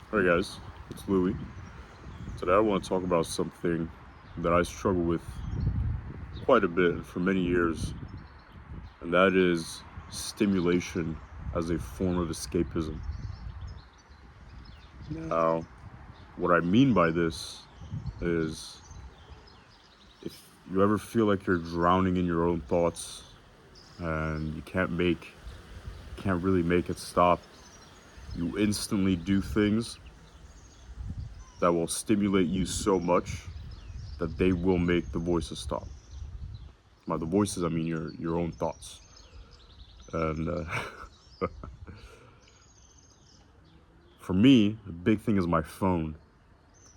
Hey guys, it's Louie. Today I want to talk about something that I struggle with quite a bit for many years, and that is stimulation as a form of escapism. Now, what I mean by this is if you ever feel like you're drowning in your own thoughts and you can't really make it stop, you instantly do things that will stimulate you so much that they will make the voices stop. By the voices, I mean your own thoughts. And for me, the big thing is my phone.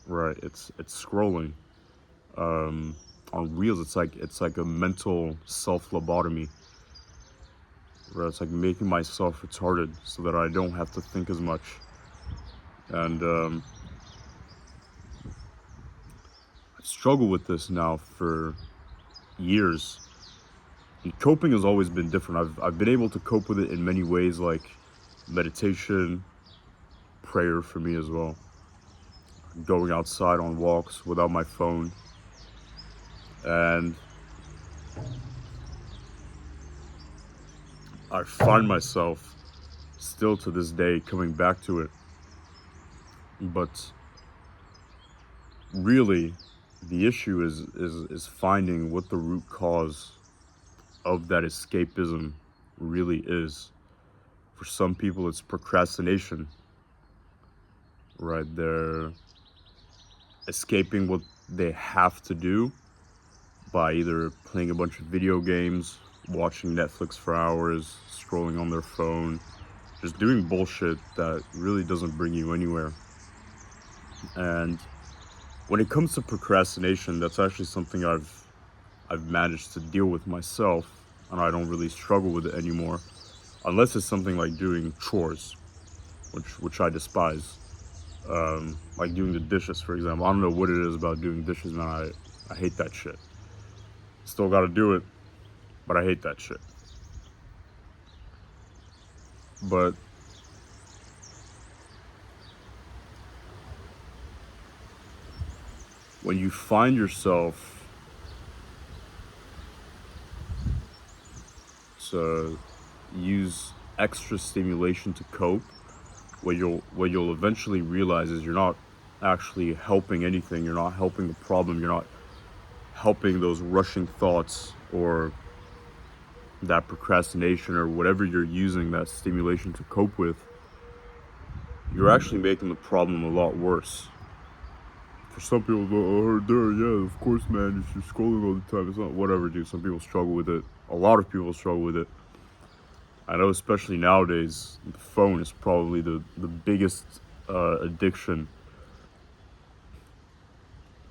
Right? It's scrolling on reels. It's like a mental self lobotomy. Right? It's like making myself retarded so that I don't have to think as much. And I struggle with this now for years. And coping has always been different. I've been able to cope with it in many ways, like meditation, prayer for me as well, going outside on walks without my phone. And I find myself still to this day coming back to it. But really, the issue is finding what the root cause of that escapism really is. For some people, it's procrastination, right? They're escaping what they have to do by either playing a bunch of video games, watching Netflix for hours, scrolling on their phone, just doing bullshit that really doesn't bring you anywhere. And when it comes to procrastination, that's actually something I've managed to deal with myself, and I don't really struggle with it anymore, unless it's something like doing chores, which I despise. Like doing the dishes, for example. I don't know what it is about doing dishes, man. I hate that shit. Still got to do it, but I hate that shit. But when you find yourself to use extra stimulation to cope, what you'll eventually realize is you're not actually helping anything. You're not helping the problem. You're not helping those rushing thoughts or that procrastination or whatever you're using that stimulation to cope with. You're actually making the problem a lot worse. For some people, yeah, of course, man, you're scrolling all the time. It's not whatever, dude. Some people struggle with it. A lot of people struggle with it. I know, especially nowadays, the phone is probably the biggest addiction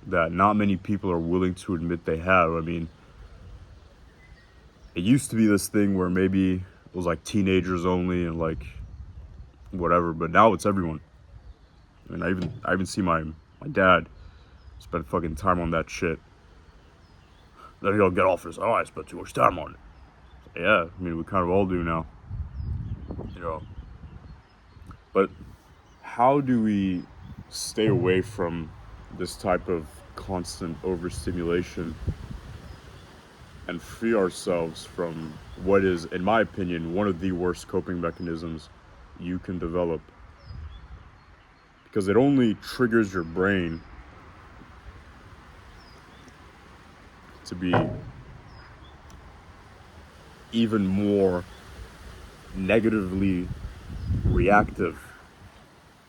that not many people are willing to admit they have. I mean, it used to be this thing where maybe it was like teenagers only and like whatever, but now it's everyone. I mean, I even see my dad spend fucking time on that shit. Then he'll get off his, oh, I spent too much time on it. Yeah, I mean, we kind of all do now, you know. But how do we stay away from this type of constant overstimulation and free ourselves from what is, in my opinion, one of the worst coping mechanisms you can develop? Because it only triggers your brain to be even more negatively reactive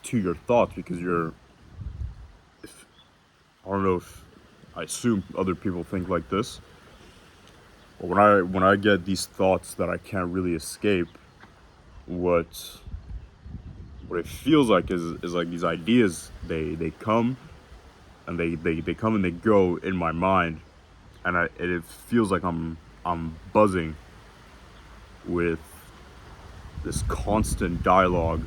to your thoughts, because I don't know if I assume other people think like this, but when I get these thoughts that I can't really escape, what it feels like is like these ideas, they come and they come and they go in my mind, and it feels like I'm buzzing with this constant dialogue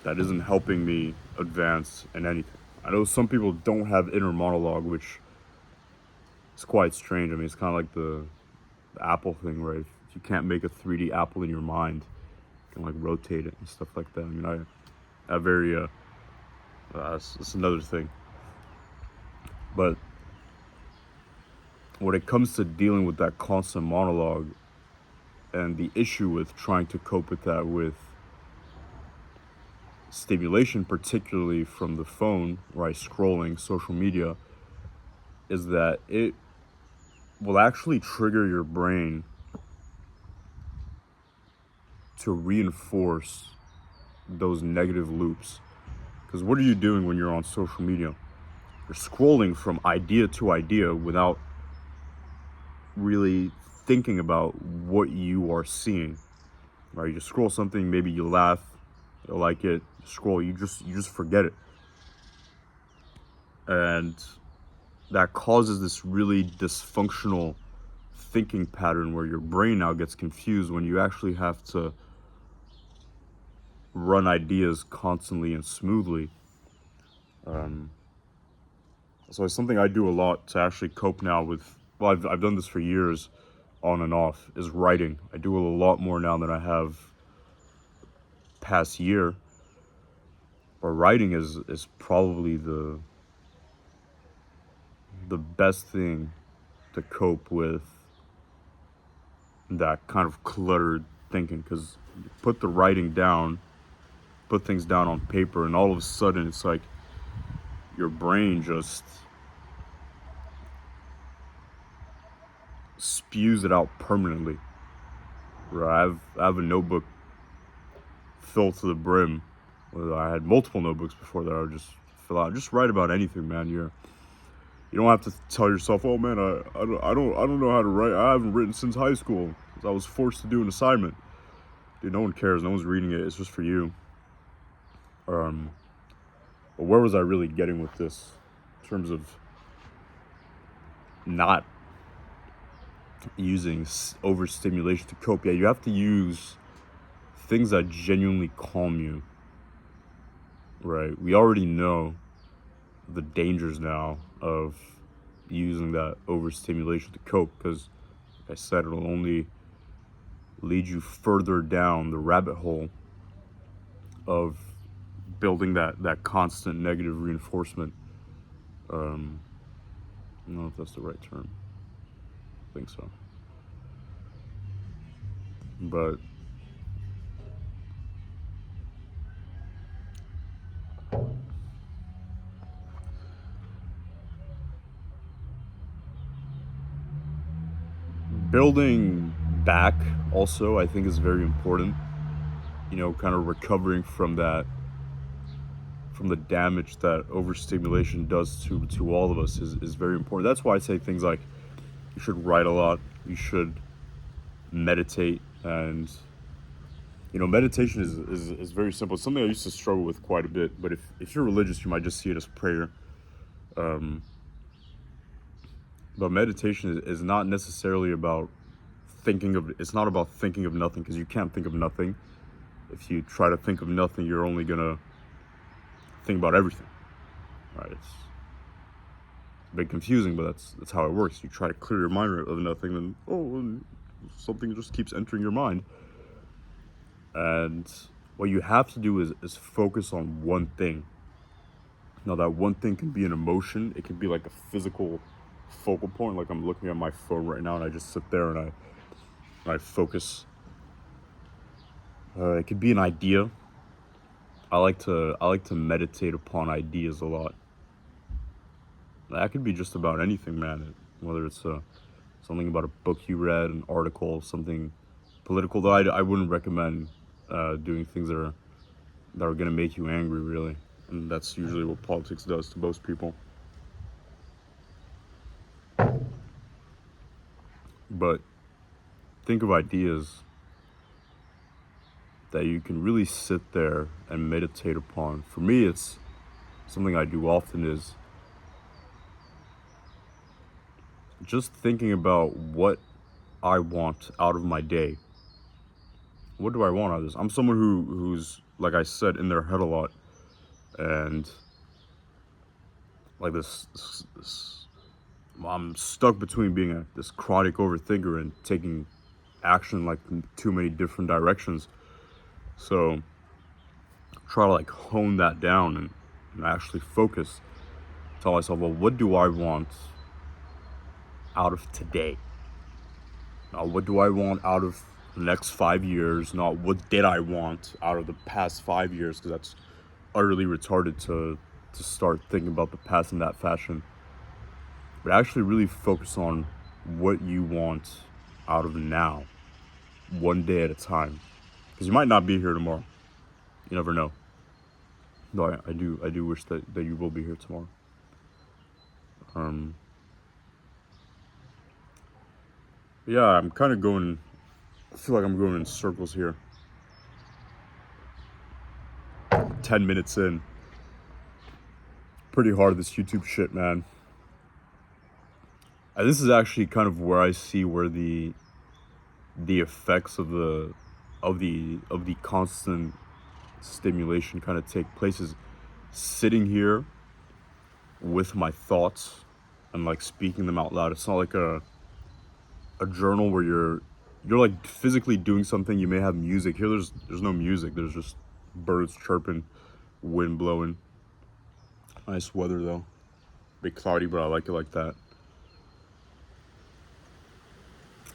that isn't helping me advance in anything. I know some people don't have inner monologue, which is quite strange. I mean, it's kind of like the apple thing, right? If you can't make a 3D apple in your mind, you can like rotate it and stuff like that. I mean, I have very That's another thing. But when it comes to dealing with that constant monologue and the issue with trying to cope with that with stimulation, particularly from the phone, right, scrolling social media, is that it will actually trigger your brain to reinforce those negative loops. Because what are you doing when you're on social media? You're scrolling from idea to idea without really thinking about what you are seeing. Right? You just scroll something, maybe you laugh, you like it, scroll, you just forget it. And that causes this really dysfunctional thinking pattern where your brain now gets confused when you actually have to run ideas constantly and smoothly. So it's something I do a lot to actually cope now with. Well, I've done this for years, on and off. Is writing. I do it a lot more now than I have past year. But writing is probably the best thing to cope with that kind of cluttered thinking, because you put the writing down, put things down on paper, and all of a sudden it's like your brain just spews it out permanently. Right? I have a notebook filled to the brim. I had multiple notebooks before that I would just fill out. Just write about anything, man. You don't have to tell yourself, oh man, I don't know how to write. I haven't written since high school. I was forced to do an assignment. Dude, no one cares. No one's reading it. It's just for you. But where was I really getting with this in terms of not using overstimulation to cope? Yeah, you have to use things that genuinely calm you. Right? We already know the dangers now of using that overstimulation to cope, because, like I said, it'll only lead you further down the rabbit hole of building that constant negative reinforcement. I don't know if that's the right term. I think so. But building back also, I think, is very important. Kind of recovering from the damage that overstimulation does to all of us is very important. That's why I say things like you should write a lot, you should meditate. And meditation is very simple. It's something I used to struggle with quite a bit, but if you're religious, you might just see it as prayer. But meditation is not necessarily about it's not about thinking of nothing, because you can't think of nothing. If you try to think of nothing, you're only gonna think about everything. Right? It's a bit confusing, but that's how it works. You try to clear your mind of nothing, then something just keeps entering your mind. And what you have to do is focus on one thing. Now, that one thing can be an emotion. It can be like a physical focal point. Like I'm looking at my phone right now, and I just sit there and I focus. It could be an idea. I like to meditate upon ideas a lot. That could be just about anything, man. Whether it's something about a book you read, an article, something political. Though I wouldn't recommend doing things that are gonna make you angry, really. And that's usually what politics does to most people. But think of ideas that you can really sit there and meditate upon. For me, it's something I do often is just thinking about what I want out of my day. What do I want out of this? I'm someone who's, like I said, in their head a lot. And like this I'm stuck between being this chronic overthinker and taking action like too many different directions. So try to like hone that down and and I actually focus, tell myself, well, what do I want out of today? Now, what do I want out of the next 5 years? Not what did I want out of the past 5 years, because that's utterly retarded to start thinking about the past in that fashion. But actually really focus on what you want out of now, one day at a time. Because you might not be here tomorrow. You never know. No, I do wish that you will be here tomorrow. Yeah, I'm kind of going, I feel like I'm going in circles here. 10 minutes in. Pretty hard, this YouTube shit, man. And this is actually kind of where I see where the effects of the constant stimulation kind of take place, is sitting here with my thoughts and like speaking them out loud. It's not like a journal where you're like physically doing something. You may have music here. There's no music. There's just birds chirping, wind blowing. Nice weather though. Bit cloudy, but I like it like that.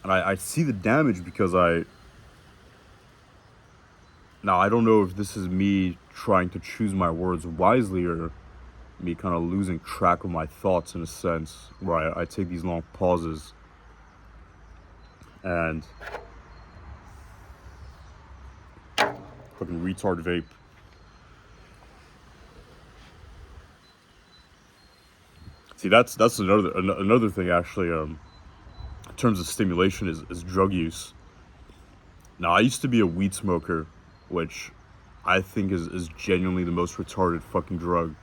And I see the damage because now I don't know if this is me trying to choose my words wisely or me kind of losing track of my thoughts, in a sense, where I take these long pauses and fucking retard vape. See, that's another thing actually. In terms of stimulation, is drug use. Now, I used to be a weed smoker, which I think is genuinely the most retarded fucking drug.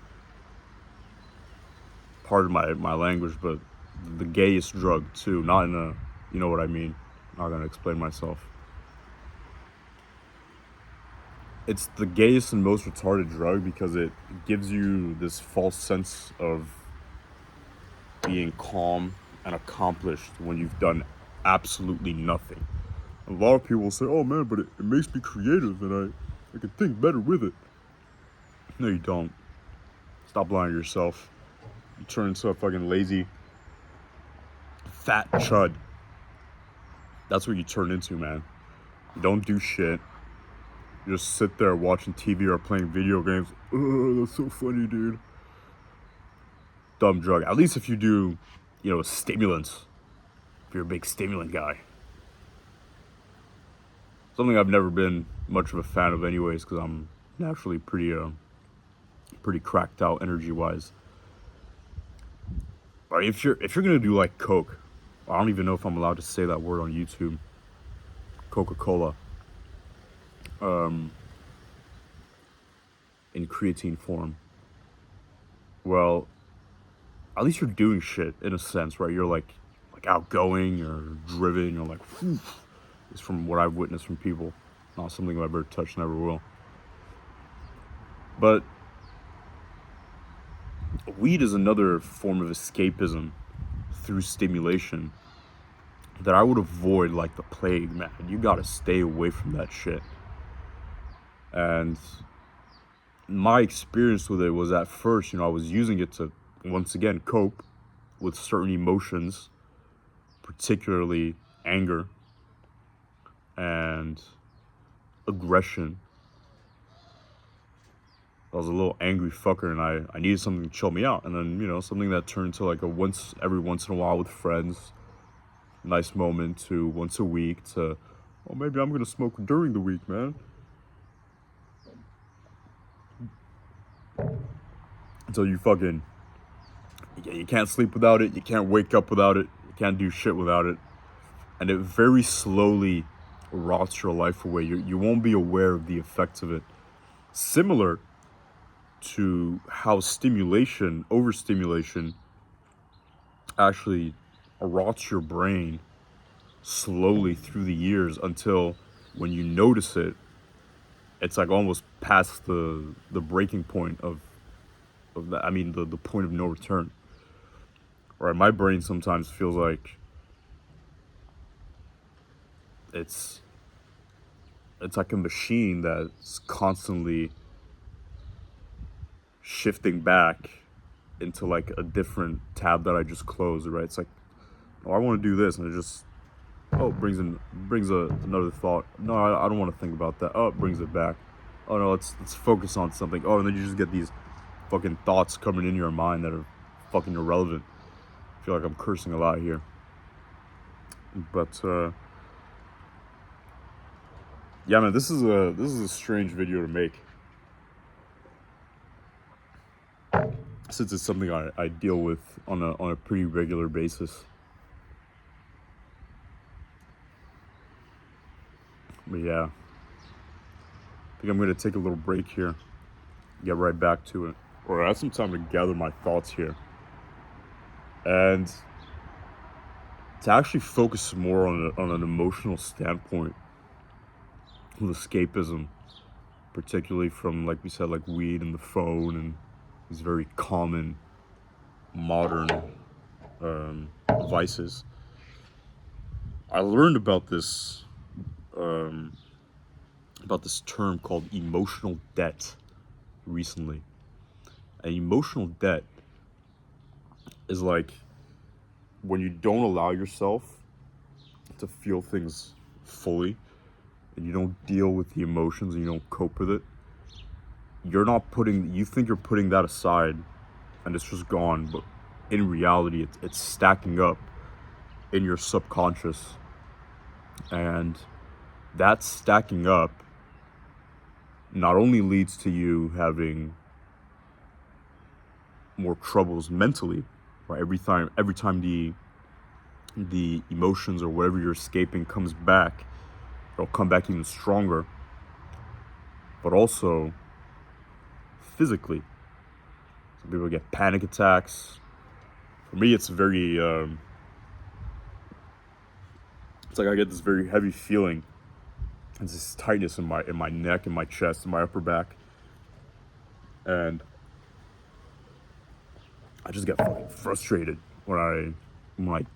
Pardon my language, but the gayest drug too. Not in a, you know what I mean. I'm not gonna explain myself. It's the gayest and most retarded drug because it gives you this false sense of being calm and accomplished when you've done absolutely nothing. A lot of people will say, oh man, but it makes me creative and I can think better with it. No, you don't. Stop lying to yourself. You turn into a fucking lazy, fat chud. That's what you turn into, man. You don't do shit. You just sit there watching TV or playing video games. Oh, that's so funny, dude. Dumb drug. At least if you do, stimulants. If you're a big stimulant guy. Something I've never been much of a fan of anyways, because I'm naturally pretty cracked out energy-wise. But if you're gonna do like Coke, I don't even know if I'm allowed to say that word on YouTube. Coca-Cola. In creatine form. Well, at least you're doing shit in a sense, right? You're like outgoing or driven. You're like, whew. It's from what I've witnessed from people. Not something I've ever touched, never will. But weed is another form of escapism through stimulation that I would avoid like the plague, man. You gotta stay away from that shit. And my experience with it was, at first, I was using it to, once again, cope with certain emotions, particularly anger and aggression. I was a little angry fucker and I needed something to chill me out. And then, something that turned to like every once in a while with friends, nice moment, to once a week, to, oh, maybe I'm gonna smoke during the week, man. Until you fucking, you can't sleep without it, you can't wake up without it, you can't do shit without it. And it very slowly rots your life away. You won't be aware of the effects of it. Similar to how overstimulation actually rots your brain slowly through the years, until when you notice it, it's like almost past the breaking point of that. I mean, the point of no return. Right? My brain sometimes feels like it's like a machine that's constantly shifting back into like a different tab that I just closed, right? It's like, oh, I want to do this, and it just, oh, it brings another thought. No, I don't want to think about that. Oh, it brings it back. Oh no, let's focus on something. Oh, and then you just get these fucking thoughts coming in your mind that are fucking irrelevant. I feel like I'm cursing a lot here, but yeah, man, this is a strange video to make, since it's something I deal with on a pretty regular basis. But yeah, I think I'm gonna take a little break here, get right back to it, or I have some time to gather my thoughts here, and to actually focus more on an emotional standpoint with escapism, particularly from, like we said, like weed and the phone and these very common modern vices. I learned about this term called emotional debt recently. And emotional debt is like when you don't allow yourself to feel things fully, and you don't deal with the emotions, and you don't cope with it. You think you're putting that aside and it's just gone, but in reality it's stacking up in your subconscious, and that stacking up not only leads to you having more troubles mentally, right? Every time the emotions or whatever you're escaping comes back, it'll come back even stronger. But also physically, some people get panic attacks. For me, it's very it's like I get this very heavy feeling. It's this tightness in my neck, in my chest, in my upper back, and I just get fucking frustrated when I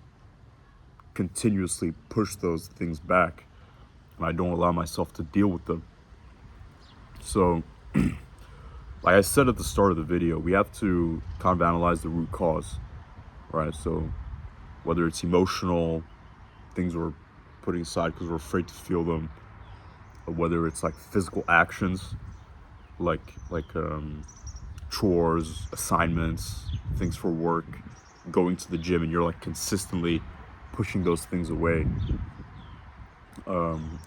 continuously push those things back, and I don't allow myself to deal with them. So, like I said at the start of the video, we have to kind of analyze the root cause, right? So, whether it's emotional things we're putting aside because we're afraid to feel them, or whether it's like physical actions, like chores, assignments, things for work, going to the gym, and you're like consistently pushing those things away,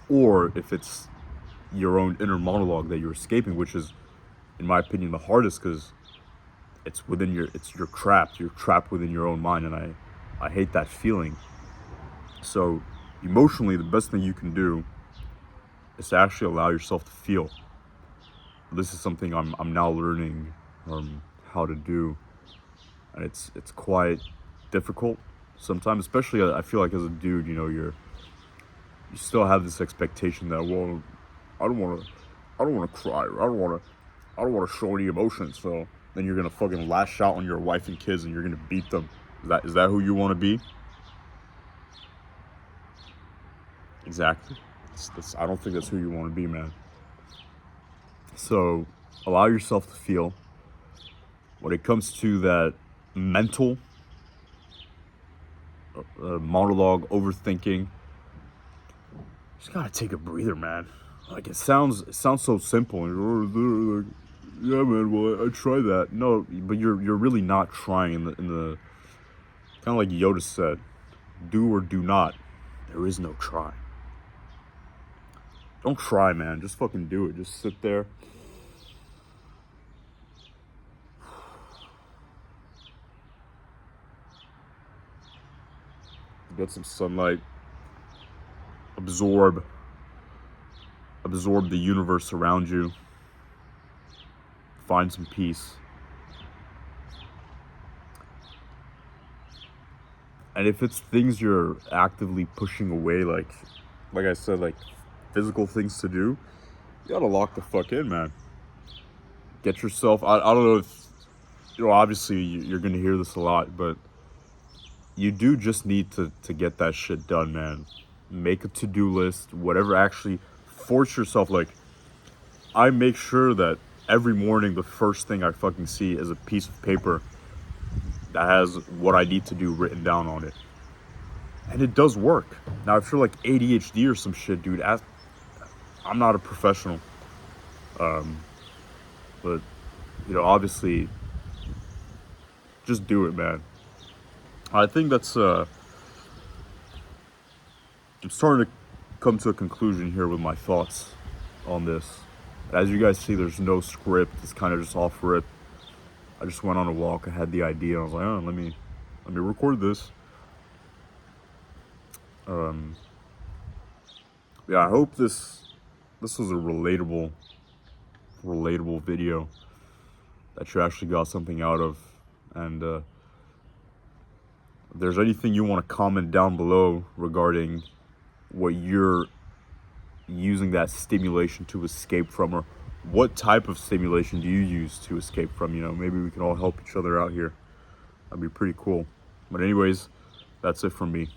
or if it's your own inner monologue that you're escaping, which is, in my opinion, the hardest, because you're trapped within your own mind, and I hate that feeling. So emotionally, the best thing you can do is to actually allow yourself to feel. This is something I'm now learning how to do, and it's quite difficult sometimes, especially I feel like as a dude, you still have this expectation that, well, I don't want to cry, or I don't want to show any emotions, so then you're gonna fucking lash out on your wife and kids and you're gonna beat them. Is that who you want to be? Exactly. I don't think that's who you want to be, man. So allow yourself to feel. When it comes to that mental monologue, overthinking, just gotta take a breather, man. Like it sounds so simple. Like, yeah, man. Well, I try that. No, but you're really not trying. In the kind of like Yoda said, do or do not. There is no try. Don't try, man. Just fucking do it. Just sit there. Get some sunlight. Absorb the universe around you. Find some peace. And if it's things you're actively pushing away, like I said, like physical things to do, you gotta lock the fuck in, man. Get yourself, I don't know if, obviously you're gonna hear this a lot, but you do just need to get that shit done, man. Make a to-do list, whatever. Actually force yourself. Like, I make sure that every morning the first thing I fucking see is a piece of paper that has what I need to do written down on it. And it does work. Now, if you're like ADHD or some shit, dude, I'm not a professional. But, you know, obviously, just do it, man. I think that's, I'm starting to come to a conclusion here with my thoughts on this. As you guys see, there's no script. It's kind of just off rip. I just went on a walk. I had the idea. I was like, oh, let me record this. Yeah, I hope this was a relatable video that you actually got something out of. And if there's anything you want to comment down below regarding what you're using that stimulation to escape from, or what type of stimulation do you use to escape from, you know, maybe we can all help each other out here. That'd be pretty cool. But anyways, that's it from me.